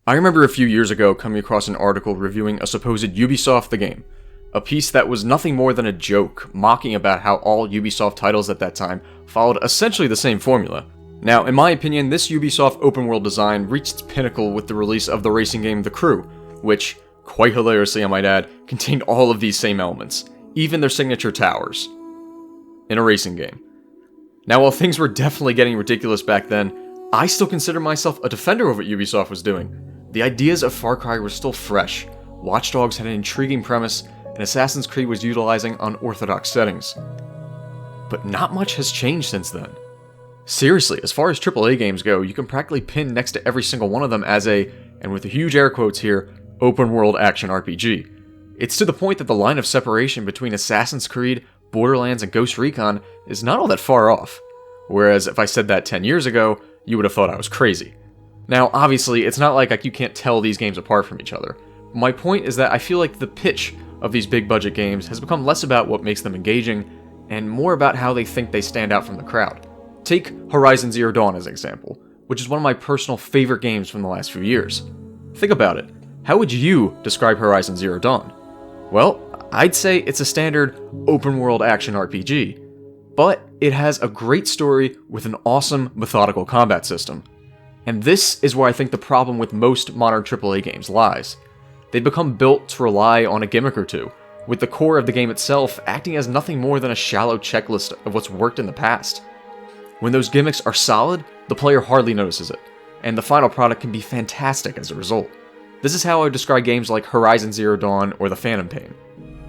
I remember a few years ago coming across an article reviewing a supposed Ubisoft the game. A piece that was nothing more than a joke, mocking about how all Ubisoft titles at that time followed essentially the same formula. Now, in my opinion, this Ubisoft open world design reached its pinnacle with the release of the racing game The Crew, which, quite hilariously I might add, contained all of these same elements, even their signature towers, in a racing game. Now, while things were definitely getting ridiculous back then, I still consider myself a defender of what Ubisoft was doing. The ideas of Far Cry were still fresh, Watch Dogs had an intriguing premise, and Assassin's Creed was utilizing unorthodox settings. But not much has changed since then. Seriously, as far as AAA games go, you can practically pin next to every single one of them as a, and with the huge air quotes here, open world action RPG. It's to the point that the line of separation between Assassin's Creed, Borderlands, and Ghost Recon is not all that far off. Whereas if I said that 10 years ago, you would have thought I was crazy. Now, obviously, it's not like you can't tell these games apart from each other. My point is that I feel like the pitch of these big budget games has become less about what makes them engaging, and more about how they think they stand out from the crowd. Take Horizon Zero Dawn as an example, which is one of my personal favorite games from the last few years. Think about it. How would you describe Horizon Zero Dawn? Well, I'd say it's a standard open-world action RPG, but it has a great story with an awesome methodical combat system. And this is where I think the problem with most modern AAA games lies. They've become built to rely on a gimmick or two, with the core of the game itself acting as nothing more than a shallow checklist of what's worked in the past. When those gimmicks are solid, the player hardly notices it, and the final product can be fantastic as a result. This is how I would describe games like Horizon Zero Dawn or The Phantom Pain.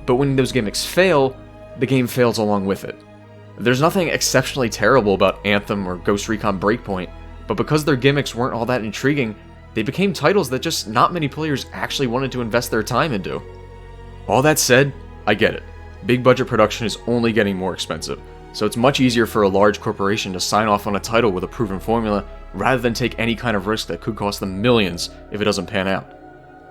But when those gimmicks fail, the game fails along with it. There's nothing exceptionally terrible about Anthem or Ghost Recon Breakpoint, but because their gimmicks weren't all that intriguing, they became titles that just not many players actually wanted to invest their time into. All that said, I get it. Big budget production is only getting more expensive, so it's much easier for a large corporation to sign off on a title with a proven formula rather than take any kind of risk that could cost them millions if it doesn't pan out.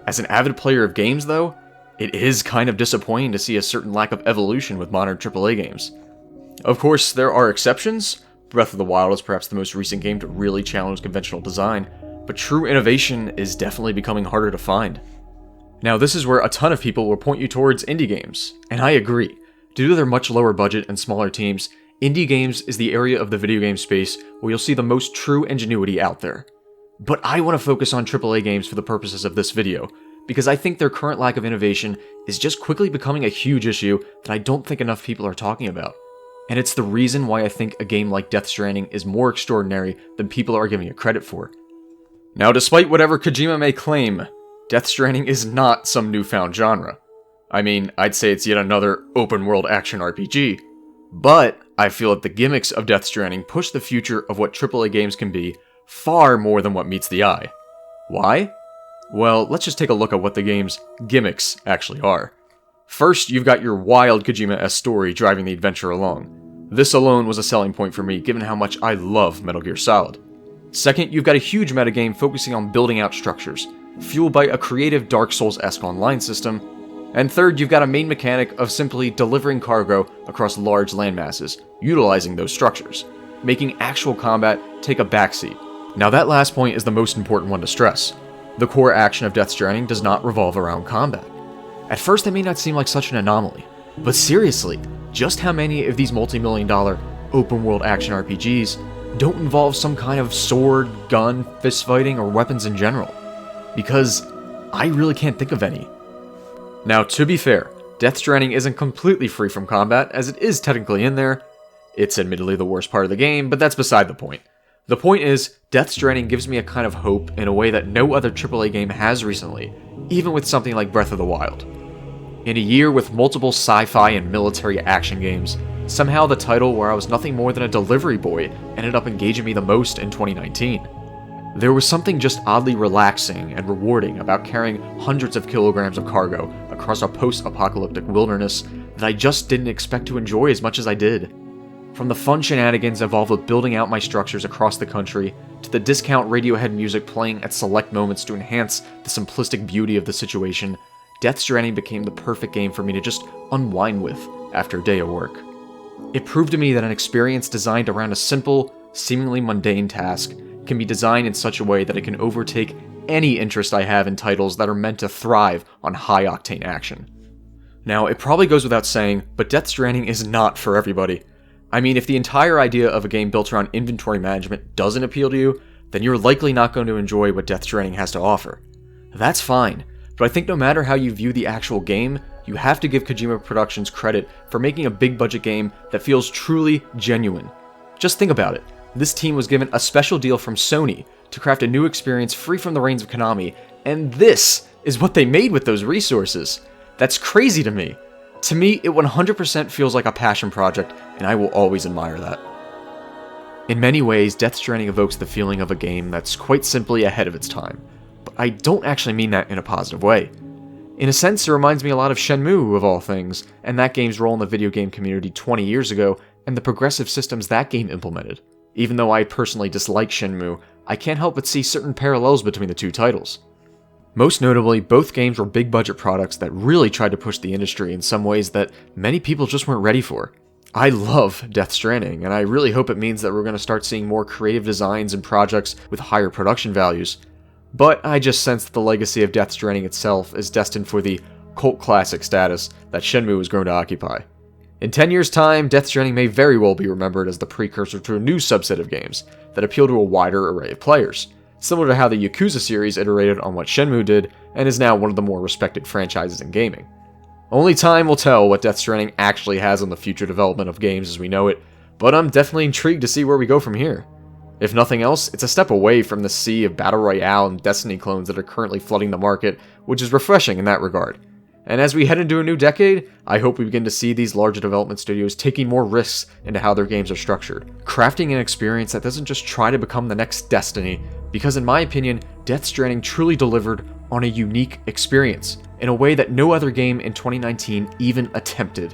As an avid player of games though, it is kind of disappointing to see a certain lack of evolution with modern AAA games. Of course, there are exceptions. Breath of the Wild is perhaps the most recent game to really challenge conventional design, but true innovation is definitely becoming harder to find. Now, this is where a ton of people will point you towards indie games, and I agree. Due to their much lower budget and smaller teams, indie games is the area of the video game space where you'll see the most true ingenuity out there. But I want to focus on AAA games for the purposes of this video, because I think their current lack of innovation is just quickly becoming a huge issue that I don't think enough people are talking about. And it's the reason why I think a game like Death Stranding is more extraordinary than people are giving it credit for. Now, despite whatever Kojima may claim, Death Stranding is not some newfound genre. I mean, I'd say it's yet another open-world action RPG, but I feel that the gimmicks of Death Stranding push the future of what AAA games can be far more than what meets the eye. Why? Well, let's just take a look at what the game's gimmicks actually are. First, you've got your wild Kojima-esque story driving the adventure along. This alone was a selling point for me, given how much I love Metal Gear Solid. Second, you've got a huge metagame focusing on building out structures, fueled by a creative Dark Souls-esque online system. And third, you've got a main mechanic of simply delivering cargo across large landmasses, utilizing those structures, making actual combat take a backseat. Now that last point is the most important one to stress. The core action of Death Stranding does not revolve around combat. At first, it may not seem like such an anomaly, but seriously, just how many of these multi-million-dollar open-world action RPGs don't involve some kind of sword, gun, fist fighting, or weapons in general? Because I really can't think of any. Now, to be fair, Death Stranding isn't completely free from combat, as it is technically in there. It's admittedly the worst part of the game, but that's beside the point. The point is, Death Stranding gives me a kind of hope in a way that no other AAA game has recently, even with something like Breath of the Wild. In a year with multiple sci-fi and military action games, somehow the title where I was nothing more than a delivery boy ended up engaging me the most in 2019. There was something just oddly relaxing and rewarding about carrying hundreds of kilograms of cargo across a post-apocalyptic wilderness that I just didn't expect to enjoy as much as I did. From the fun shenanigans involved with building out my structures across the country, to the discount Radiohead music playing at select moments to enhance the simplistic beauty of the situation, Death Stranding became the perfect game for me to just unwind with after a day of work. It proved to me that an experience designed around a simple, seemingly mundane task can be designed in such a way that it can overtake any interest I have in titles that are meant to thrive on high-octane action. Now, it probably goes without saying, but Death Stranding is not for everybody. I mean, if the entire idea of a game built around inventory management doesn't appeal to you, then you're likely not going to enjoy what Death Stranding has to offer. That's fine, but I think no matter how you view the actual game, you have to give Kojima Productions credit for making a big-budget game that feels truly genuine. Just think about it. This team was given a special deal from Sony to craft a new experience free from the reins of Konami, and this is what they made with those resources. That's crazy to me. To me, it 100% feels like a passion project, and I will always admire that. In many ways, Death Stranding evokes the feeling of a game that's quite simply ahead of its time, but I don't actually mean that in a positive way. In a sense, it reminds me a lot of Shenmue, of all things, and that game's role in the video game community 20 years ago, and the progressive systems that game implemented. Even though I personally dislike Shenmue, I can't help but see certain parallels between the two titles. Most notably, both games were big-budget products that really tried to push the industry in some ways that many people just weren't ready for. I love Death Stranding, and I really hope it means that we're going to start seeing more creative designs and projects with higher production values. But I just sense that the legacy of Death Stranding itself is destined for the cult classic status that Shenmue has grown to occupy. In 10 years' time, Death Stranding may very well be remembered as the precursor to a new subset of games that appeal to a wider array of players, similar to how the Yakuza series iterated on what Shenmue did and is now one of the more respected franchises in gaming. Only time will tell what Death Stranding actually has on the future development of games as we know it, but I'm definitely intrigued to see where we go from here. If nothing else, it's a step away from the sea of Battle Royale and Destiny clones that are currently flooding the market, which is refreshing in that regard. And as we head into a new decade, I hope we begin to see these larger development studios taking more risks into how their games are structured, crafting an experience that doesn't just try to become the next Destiny, because in my opinion, Death Stranding truly delivered on a unique experience, in a way that no other game in 2019 even attempted.